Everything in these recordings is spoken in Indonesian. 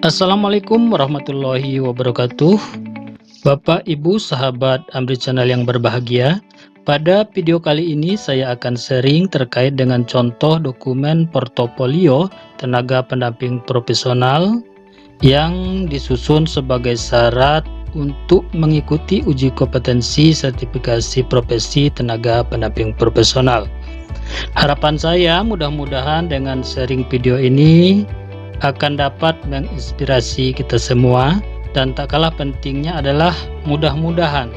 Assalamualaikum warahmatullahi wabarakatuh. Bapak, Ibu, sahabat Amri Channel yang berbahagia. Pada video kali ini saya akan sharing terkait dengan contoh dokumen portofolio tenaga pendamping profesional yang disusun sebagai syarat untuk mengikuti uji kompetensi sertifikasi profesi tenaga pendamping profesional. Harapan saya mudah-mudahan dengan sharing video ini akan dapat menginspirasi kita semua, dan tak kalah pentingnya adalah mudah-mudahan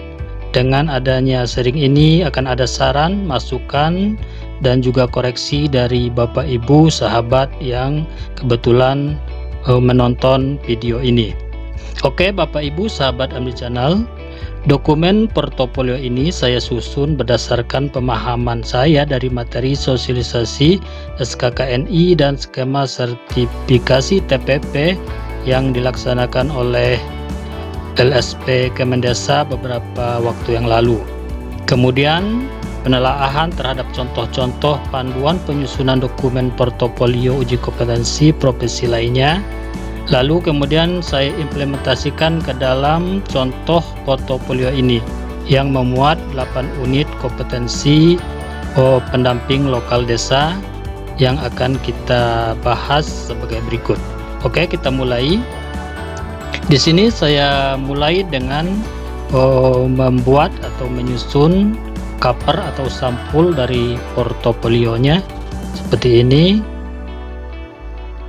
dengan adanya sharing ini akan ada saran, masukan, dan juga koreksi dari Bapak Ibu sahabat yang kebetulan menonton video ini. Oke Bapak Ibu sahabat Amri Channel, dokumen portofolio ini saya susun berdasarkan pemahaman saya dari materi sosialisasi SKKNI dan skema sertifikasi TPP yang dilaksanakan oleh LSP Kemendesa beberapa waktu yang lalu. Kemudian penelaahan terhadap contoh-contoh panduan penyusunan dokumen portofolio uji kompetensi profesi lainnya. Lalu kemudian saya implementasikan ke dalam contoh portofolio ini yang memuat 8 unit kompetensi pendamping lokal desa yang akan kita bahas sebagai berikut. Oke, kita mulai. Di sini saya mulai dengan membuat atau menyusun cover atau sampul dari portofolionya seperti ini.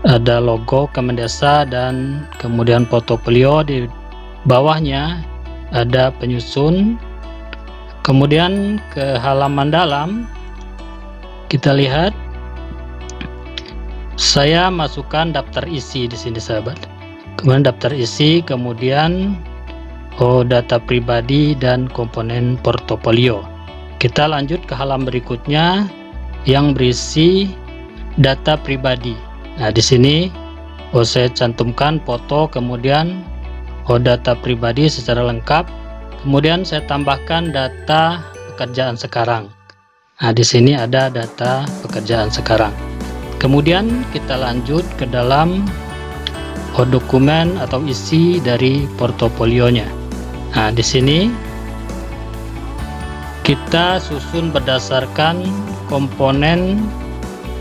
Ada logo Kemendesa dan kemudian portofolio, di bawahnya ada penyusun. Kemudian ke halaman dalam kita lihat saya masukkan daftar isi di sini sahabat. Kemudian daftar isi, kemudian data pribadi dan komponen portofolio. Kita lanjut ke halaman berikutnya yang berisi data pribadi. Nah, di sini saya cantumkan foto, kemudian data pribadi secara lengkap. Kemudian saya tambahkan data pekerjaan sekarang. Nah, di sini ada data pekerjaan sekarang. Kemudian kita lanjut ke dalam dokumen atau isi dari portofolionya. Nah, di sini kita susun berdasarkan komponen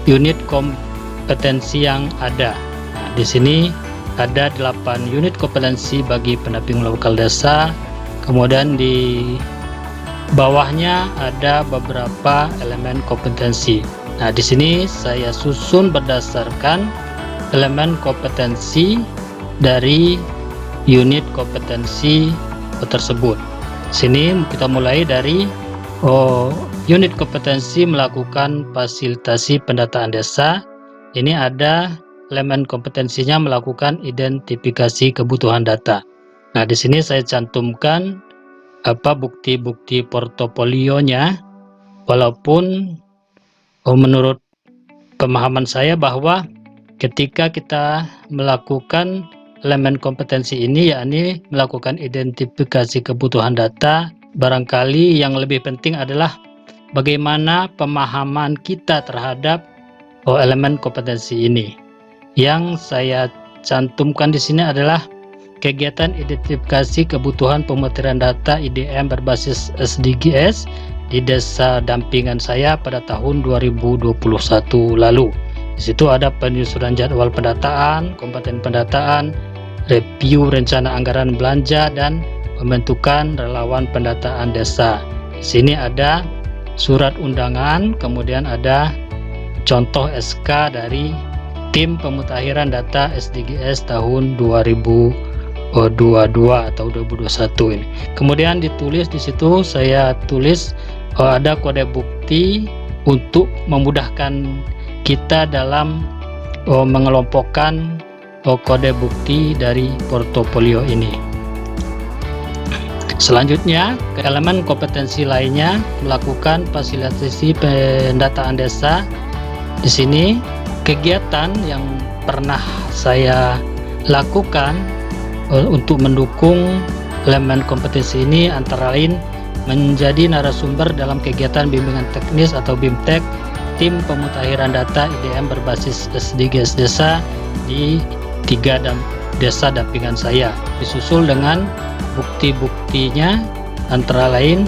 unit kompetensi yang ada. Nah, di sini ada 8 unit kompetensi bagi pendamping lokal desa. Kemudian di bawahnya ada beberapa elemen kompetensi. Nah, di sini saya susun berdasarkan elemen kompetensi dari unit kompetensi tersebut. Sini kita mulai dari unit kompetensi melakukan fasilitasi pendataan desa. Ini ada elemen kompetensinya melakukan identifikasi kebutuhan data. Nah, di sini saya cantumkan bukti-bukti portofolionya, walaupun menurut pemahaman saya bahwa ketika kita melakukan elemen kompetensi ini, yakni melakukan identifikasi kebutuhan data, barangkali yang lebih penting adalah bagaimana pemahaman kita terhadap elemen kompetensi ini. Yang saya cantumkan di sini adalah kegiatan identifikasi kebutuhan pemutaran data IDM berbasis SDGs di desa dampingan saya pada tahun 2021 lalu. Di situ ada penyusunan jadwal pendataan, kompeten pendataan, review rencana anggaran belanja, dan pembentukan relawan pendataan desa. Di sini ada surat undangan, kemudian ada contoh SK dari tim pemutakhiran data SDGs tahun 2022 atau 2021 ini. Kemudian ditulis di situ, saya tulis ada kode bukti untuk memudahkan kita dalam mengelompokkan kode bukti dari portofolio ini. Selanjutnya, ke elemen kompetensi lainnya melakukan fasilitasi pendataan desa. Di sini kegiatan yang pernah saya lakukan untuk mendukung elemen kompetensi ini antara lain menjadi narasumber dalam kegiatan bimbingan teknis atau BIMTEK tim pemutakhiran data IDM berbasis SDGs desa di 3 desa dampingan saya, disusul dengan bukti-buktinya, antara lain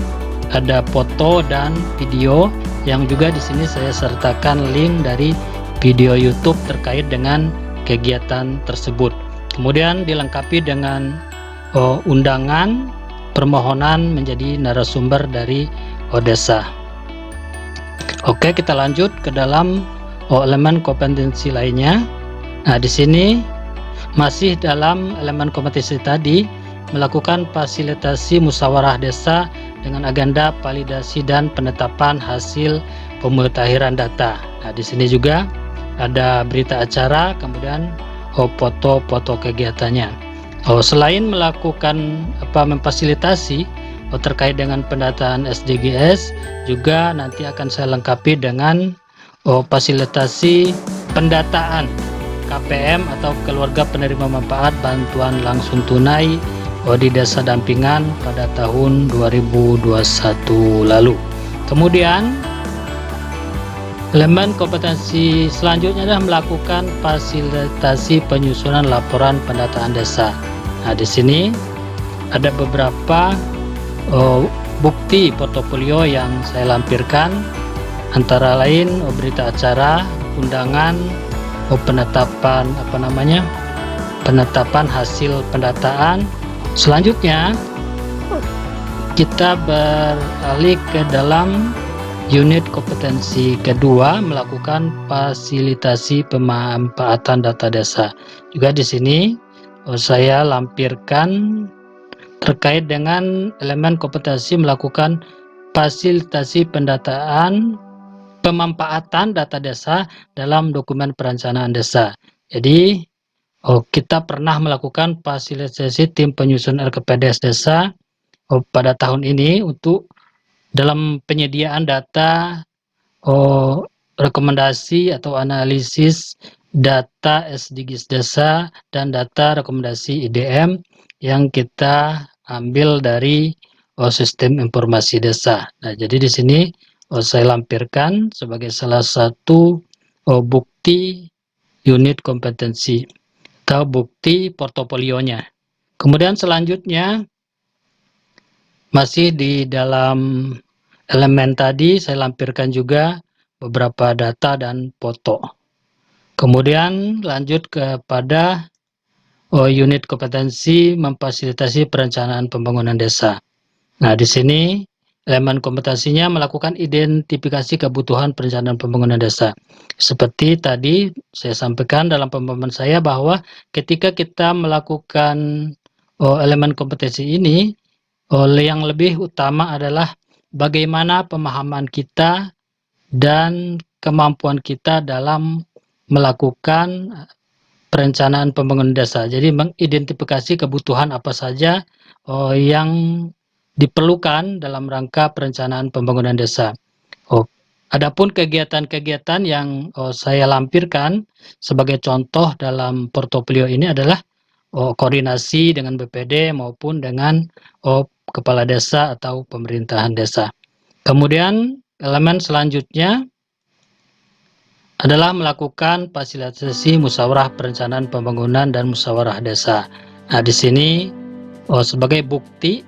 ada foto dan video yang juga di sini saya sertakan link dari video YouTube terkait dengan kegiatan tersebut. Kemudian dilengkapi dengan undangan permohonan menjadi narasumber dari desa. Oke, kita lanjut ke dalam elemen kompetensi lainnya. Nah, di sini masih dalam elemen kompetensi tadi, melakukan fasilitasi musyawarah desa dengan agenda validasi dan penetapan hasil pemutahiran data. Nah, di sini juga ada berita acara, kemudian foto-foto kegiatannya. Selain melakukan memfasilitasi terkait dengan pendataan SDGs, juga nanti akan saya lengkapi dengan fasilitasi pendataan KPM atau keluarga penerima manfaat bantuan langsung tunai di desa dampingan pada tahun 2021 lalu. Kemudian elemen kompetensi selanjutnya adalah melakukan fasilitasi penyusunan laporan pendataan desa. Nah, di sini ada beberapa bukti portofolio yang saya lampirkan, antara lain berita acara, undangan, penetapan hasil pendataan. Selanjutnya kita beralih ke dalam unit kompetensi kedua, melakukan fasilitasi pemanfaatan data desa. Juga di sini saya lampirkan terkait dengan elemen kompetensi melakukan fasilitasi pendataan pemanfaatan data desa dalam dokumen perencanaan desa. Jadi kita pernah melakukan fasilitasi tim penyusun RKPDS desa pada tahun ini untuk dalam penyediaan data rekomendasi atau analisis data SDGs desa dan data rekomendasi IDM yang kita ambil dari sistem informasi desa. Nah, jadi di sini saya lampirkan sebagai salah satu bukti unit kompetensi atau bukti portofolionya. Kemudian selanjutnya masih di dalam elemen tadi saya lampirkan juga beberapa data dan foto. Kemudian lanjut kepada unit kompetensi memfasilitasi perencanaan pembangunan desa. Nah, di sini elemen kompetensinya melakukan identifikasi kebutuhan perencanaan pembangunan desa. Seperti tadi saya sampaikan dalam pemaparan saya bahwa ketika kita melakukan elemen kompetensi ini, yang lebih utama adalah bagaimana pemahaman kita dan kemampuan kita dalam melakukan perencanaan pembangunan desa. Jadi mengidentifikasi kebutuhan apa saja yang diperlukan dalam rangka perencanaan pembangunan desa. Adapun kegiatan-kegiatan yang saya lampirkan sebagai contoh dalam portofolio ini adalah koordinasi dengan BPD maupun dengan kepala desa atau pemerintahan desa. Kemudian elemen selanjutnya adalah melakukan fasilitasi musyawarah perencanaan pembangunan dan musyawarah desa. Nah, di sini sebagai bukti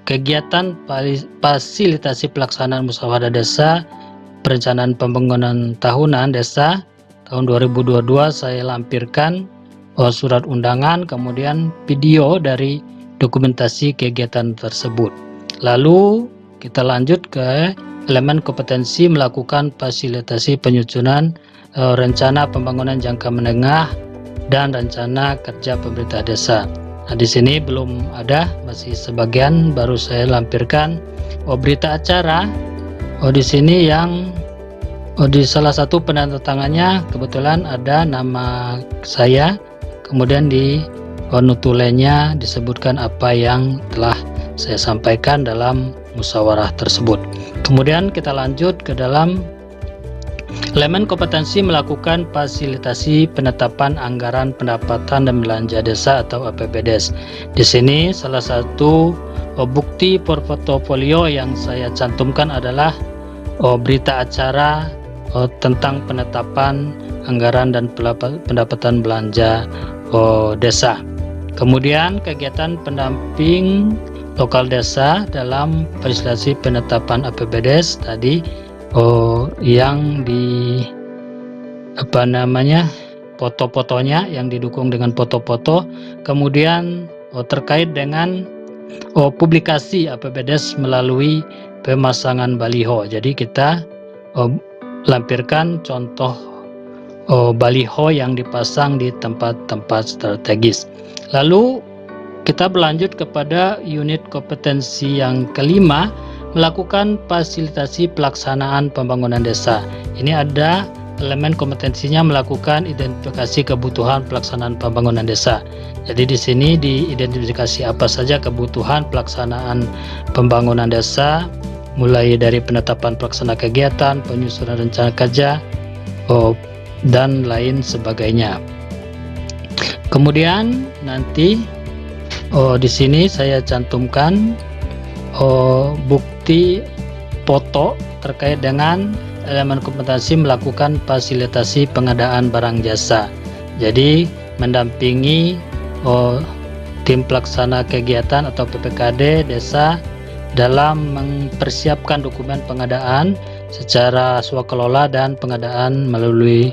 kegiatan fasilitasi pelaksanaan musyawarah desa perencanaan pembangunan tahunan desa tahun 2022 saya lampirkan surat undangan, kemudian video dari dokumentasi kegiatan tersebut. Lalu kita lanjut ke elemen kompetensi melakukan fasilitasi penyusunan rencana pembangunan jangka menengah dan rencana kerja pemerintah desa. Nah, di sini belum ada, masih sebagian baru saya lampirkan. Berita acara di sini yang di salah satu penandatangannya kebetulan ada nama saya, kemudian di nutulenya disebutkan apa yang telah saya sampaikan dalam musyawarah tersebut. Kemudian kita lanjut ke dalam elemen kompetensi melakukan fasilitasi penetapan anggaran pendapatan dan belanja desa atau APBDes. Di sini salah satu bukti portofolio yang saya cantumkan adalah berita acara tentang penetapan anggaran dan pendapatan belanja desa. Kemudian kegiatan pendamping lokal desa dalam fasilitasi penetapan APBDes tadi yang di foto-fotonya yang didukung dengan foto-foto. Kemudian terkait dengan publikasi APBDes melalui pemasangan baliho. Jadi kita lampirkan contoh baliho yang dipasang di tempat-tempat strategis. Lalu kita berlanjut kepada unit kompetensi yang kelima, melakukan fasilitasi pelaksanaan pembangunan desa. Ini ada elemen kompetensinya melakukan identifikasi kebutuhan pelaksanaan pembangunan desa. Jadi di sini diidentifikasi apa saja kebutuhan pelaksanaan pembangunan desa, mulai dari penetapan pelaksana kegiatan, penyusunan rencana kerja, dan lain sebagainya. Kemudian nanti di sini saya cantumkan bukti foto terkait dengan elemen kompetensi melakukan fasilitasi pengadaan barang jasa. Jadi mendampingi tim pelaksana kegiatan atau PPKD desa dalam mempersiapkan dokumen pengadaan secara swakelola dan pengadaan melalui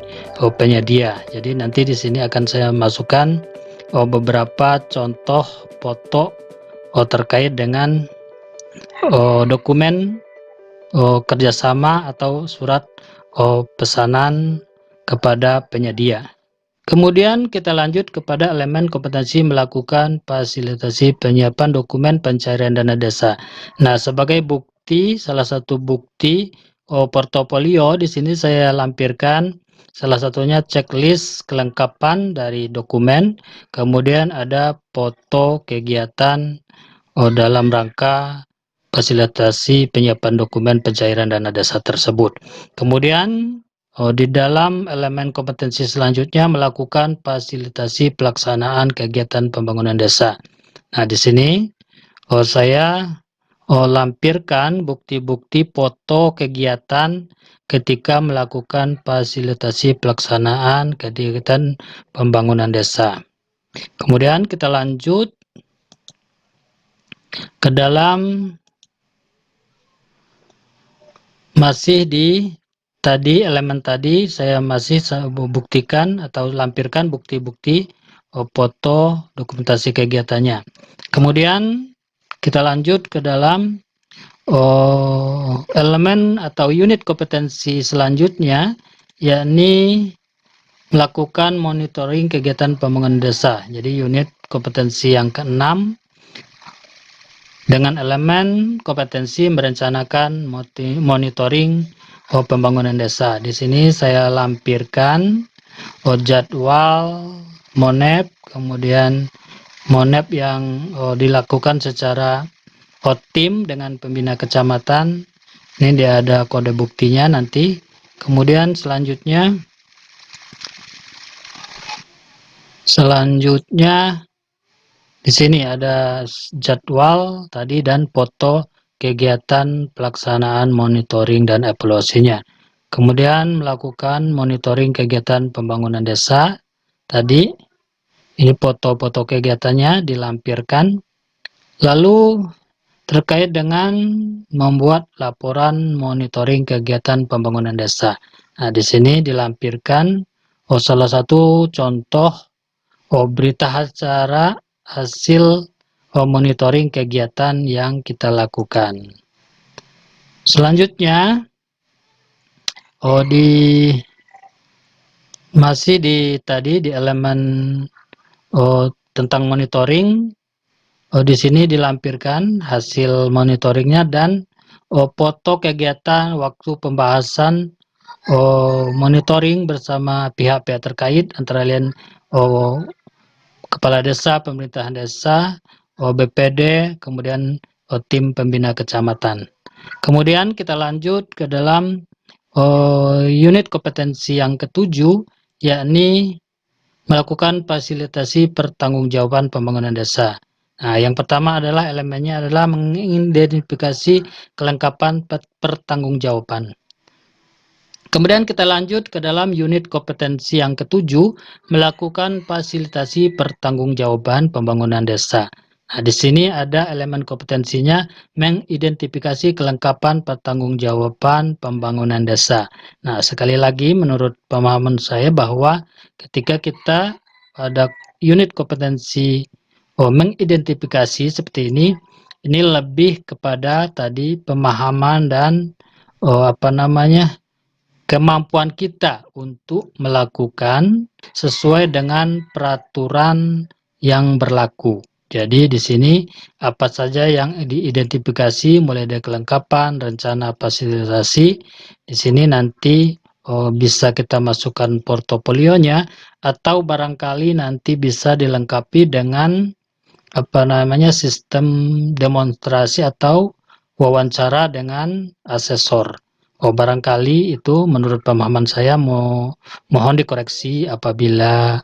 penyedia. Jadi nanti di sini akan saya masukkan beberapa contoh foto terkait dengan dokumen kerjasama atau surat pesanan kepada penyedia. Kemudian kita lanjut kepada elemen kompetensi melakukan fasilitasi penyiapan dokumen pencairan dana desa. Nah, sebagai bukti, salah satu bukti portofolio di sini saya lampirkan salah satunya checklist kelengkapan dari dokumen, kemudian ada foto kegiatan dalam rangka fasilitasi penyiapan dokumen pencairan dana desa tersebut. Kemudian di dalam elemen kompetensi selanjutnya melakukan fasilitasi pelaksanaan kegiatan pembangunan desa. Nah, di sini saya lampirkan bukti-bukti foto kegiatan ketika melakukan fasilitasi pelaksanaan kegiatan pembangunan desa. Kemudian kita lanjut ke dalam masih di elemen tadi saya masih buktikan atau lampirkan bukti-bukti foto dokumentasi kegiatannya. Kemudian kita lanjut ke dalam elemen atau unit kompetensi selanjutnya, yakni melakukan monitoring kegiatan pembangunan desa. Jadi unit kompetensi yang keenam dengan elemen kompetensi merencanakan monitoring pembangunan desa. Di sini saya lampirkan jadwal monep, kemudian monep yang dilakukan secara tim dengan pembina kecamatan. Ini dia ada kode buktinya nanti. Kemudian selanjutnya di sini ada jadwal tadi dan foto kegiatan pelaksanaan monitoring dan evaluasinya. Kemudian melakukan monitoring kegiatan pembangunan desa. Tadi ini foto-foto kegiatannya dilampirkan. Lalu terkait dengan membuat laporan monitoring kegiatan pembangunan desa. Nah, di sini dilampirkan salah satu contoh berita acara hasil monitoring kegiatan yang kita lakukan. Selanjutnya masih di elemen tentang monitoring, di sini dilampirkan hasil monitoringnya dan foto kegiatan waktu pembahasan monitoring bersama pihak-pihak terkait, antara lain kepala desa, pemerintahan desa, BPD, kemudian tim pembina kecamatan. Kemudian kita lanjut ke dalam unit kompetensi yang ketujuh, yakni melakukan fasilitasi pertanggungjawaban pembangunan desa. Nah, yang pertama adalah elemennya adalah mengidentifikasi kelengkapan pertanggungjawaban. Kemudian kita lanjut ke dalam unit kompetensi yang ketujuh, melakukan fasilitasi pertanggungjawaban pembangunan desa. Nah, di sini ada elemen kompetensinya, mengidentifikasi kelengkapan pertanggungjawaban pembangunan desa. Nah, sekali lagi menurut pemahaman saya bahwa ketika kita pada unit kompetensi mengidentifikasi seperti ini lebih kepada tadi pemahaman dan kemampuan kita untuk melakukan sesuai dengan peraturan yang berlaku. Jadi di sini apa saja yang diidentifikasi mulai dari kelengkapan, rencana fasilitasi, di sini nanti bisa kita masukkan portofolionya atau barangkali nanti bisa dilengkapi dengan sistem demonstrasi atau wawancara dengan asesor. Barangkali itu menurut pemahaman saya mohon dikoreksi apabila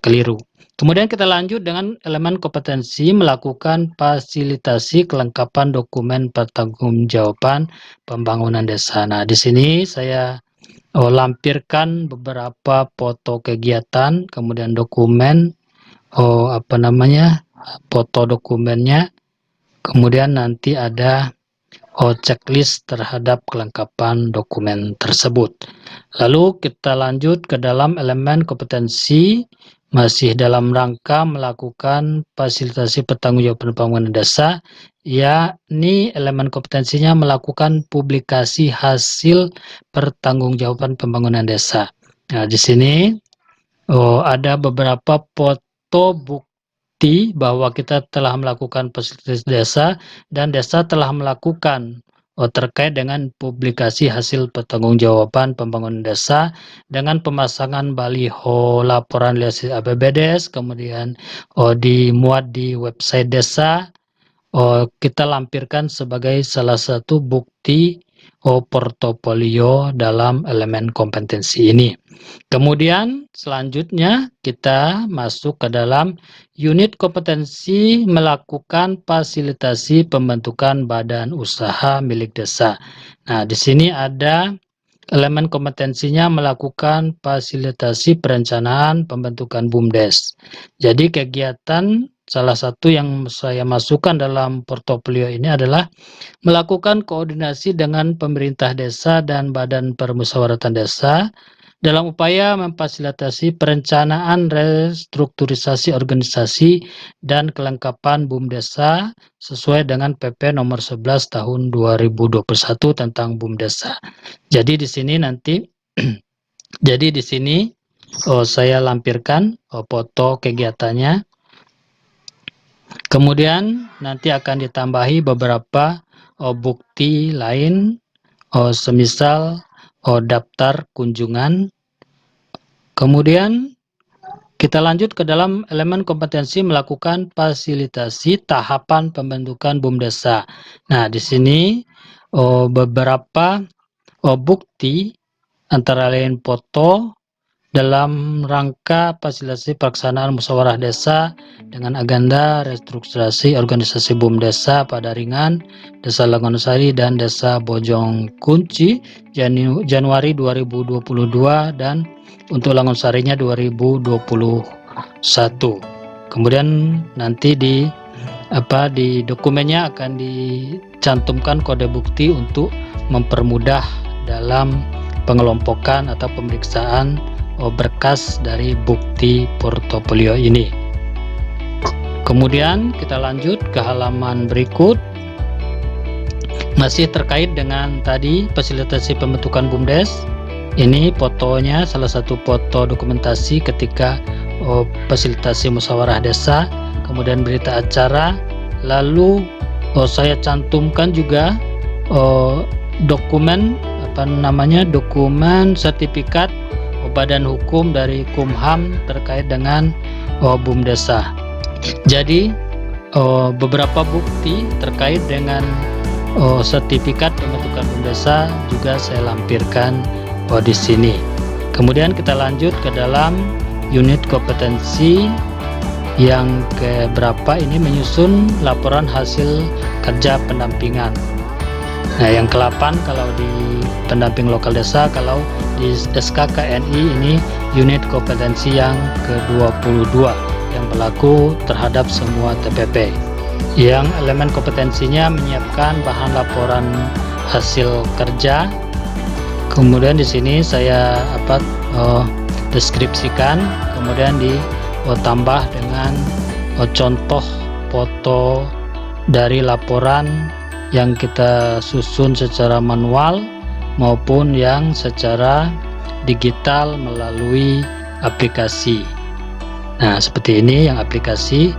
keliru. Kemudian kita lanjut dengan elemen kompetensi melakukan fasilitasi kelengkapan dokumen pertanggungjawaban pembangunan desa. Nah, di sini saya lampirkan beberapa foto kegiatan, kemudian dokumen, foto dokumennya, kemudian nanti ada checklist terhadap kelengkapan dokumen tersebut. Lalu kita lanjut ke dalam elemen kompetensi masih dalam rangka melakukan fasilitasi pertanggungjawaban pembangunan desa, yakni elemen kompetensinya melakukan publikasi hasil pertanggungjawaban pembangunan desa. Nah, di sini ada beberapa foto bukti bahwa kita telah melakukan fasilitasi desa dan desa telah melakukan terkait dengan publikasi hasil pertanggungjawaban pembangunan desa dengan pemasangan baliho laporan realisasi APBDes, kemudian dimuat di website desa. Kita lampirkan sebagai salah satu bukti portofolio dalam elemen kompetensi ini. Kemudian selanjutnya kita masuk ke dalam unit kompetensi melakukan fasilitasi pembentukan badan usaha milik desa. Nah, di sini ada elemen kompetensinya melakukan fasilitasi perencanaan pembentukan BUMDes. Jadi kegiatan salah satu yang saya masukkan dalam portofolio ini adalah melakukan koordinasi dengan pemerintah desa dan badan permusyawaratan desa dalam upaya memfasilitasi perencanaan restrukturisasi organisasi dan kelengkapan BUM desa sesuai dengan PP nomor 11 tahun 2021 tentang BUM desa. Jadi di sini nanti saya lampirkan foto kegiatannya. Kemudian nanti akan ditambahi beberapa bukti lain, semisal daftar kunjungan. Kemudian kita lanjut ke dalam elemen kompetensi melakukan fasilitasi tahapan pembentukan BUM desa. Nah, di sini beberapa bukti antara lain foto dalam rangka fasilitasi pelaksanaan musyawarah desa dengan agenda restrukturisasi organisasi BUM desa pada Ringan, Desa Langonosari dan Desa Bojong Kunci Januari 2022 dan untuk Langonosarinya 2021. Kemudian nanti di dokumennya akan dicantumkan kode bukti untuk mempermudah dalam pengelompokan atau pemeriksaan berkas dari bukti portofolio ini. Kemudian kita lanjut ke halaman berikut, masih terkait dengan tadi fasilitasi pembentukan BUMDes. Ini fotonya, salah satu foto dokumentasi ketika fasilitasi musyawarah desa, kemudian berita acara. Lalu saya cantumkan juga dokumen dokumen sertifikat badan hukum dari Kumham terkait dengan BUM desa. Jadi beberapa bukti terkait dengan sertifikat pembentukan BUM desa juga saya lampirkan di sini. Kemudian kita lanjut ke dalam unit kompetensi yang keberapa ini, menyusun laporan hasil kerja pendampingan. Nah, yang ke-8 kalau di pendamping lokal desa, kalau di SKKNI ini unit kompetensi yang ke-22 yang berlaku terhadap semua TPP. Yang elemen kompetensinya menyiapkan bahan laporan hasil kerja. Kemudian di sini saya deskripsikan, kemudian ditambah dengan contoh foto dari laporan yang kita susun secara manual maupun yang secara digital melalui aplikasi. Nah, seperti ini yang aplikasi,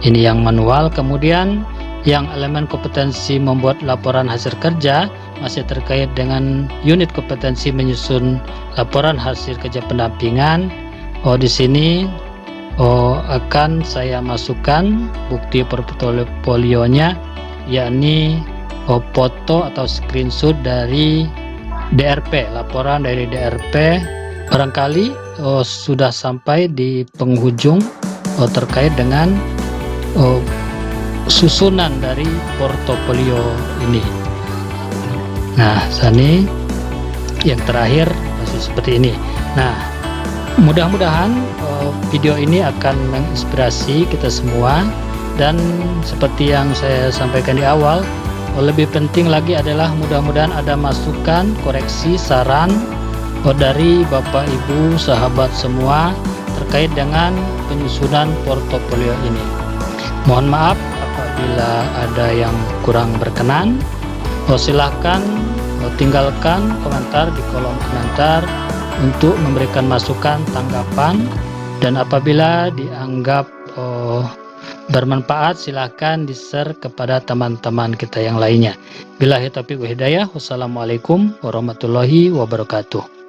ini yang manual. Kemudian yang elemen kompetensi membuat laporan hasil kerja masih terkait dengan unit kompetensi menyusun laporan hasil kerja pendampingan. Di sini akan saya masukkan bukti portofolionya, yakni foto atau screenshot dari DRP, laporan dari DRP. Barangkali sudah sampai di penghujung terkait dengan susunan dari portofolio ini. Nah, ini yang terakhir masih seperti ini. Nah, mudah-mudahan video ini akan menginspirasi kita semua, dan seperti yang saya sampaikan di awal, lebih penting lagi adalah mudah-mudahan ada masukan, koreksi, saran dari Bapak Ibu sahabat semua terkait dengan penyusunan portofolio ini. Mohon maaf apabila ada yang kurang berkenan. Silahkan tinggalkan komentar di kolom komentar untuk memberikan masukan, tanggapan, dan apabila dianggap bermanfaat, silahkan di-share kepada teman-teman kita yang lainnya. Billahi taufiq wa hidayah. Wassalamualaikum warahmatullahi wabarakatuh.